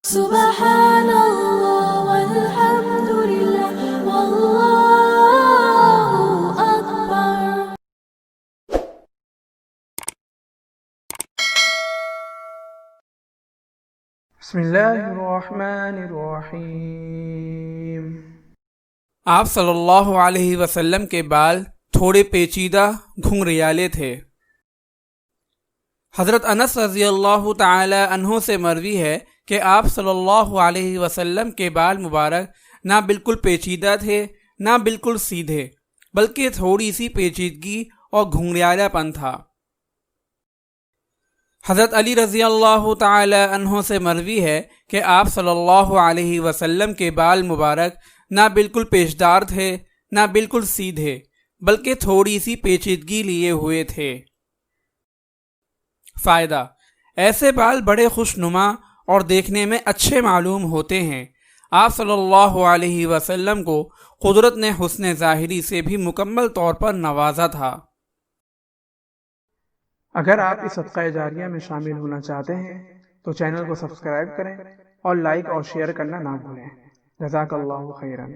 سبحان اللہ والحمد للہ واللہ اکبر۔ بسم اللہ الرحمن الرحیم۔ آپ صلی اللہ علیہ وسلم کے بال تھوڑے پیچیدہ گھنگریالے تھے۔ حضرت انس رضی اللہ تعالی عنہ سے مروی ہے کہ آپ صلی اللہ علیہ وسلم کے بال مبارک نہ بالکل پیچیدہ تھے نہ بالکل سیدھے، بلکہ تھوڑی سی پیچیدگی اور گھنگریالا پن تھا۔ حضرت علی رضی اللہ تعالی عنہ سے مروی ہے کہ آپ صلی اللہ علیہ وسلم کے بال مبارک نہ بالکل پیچدار تھے نہ بالکل سیدھے، بلکہ تھوڑی سی پیچیدگی لیے ہوئے تھے۔ فائدہ: ایسے بال بڑے خوش نما اور دیکھنے میں اچھے معلوم ہوتے ہیں۔ آپ صلی اللہ علیہ وسلم کو قدرت نے حسن ظاہری سے بھی مکمل طور پر نوازا تھا۔ اگر آپ اس صدقہ جاریہ میں شامل ہونا چاہتے ہیں تو چینل کو سبسکرائب کریں اور لائک اور شیئر کرنا نہ بھولیں۔ جزاک اللہ خیرا۔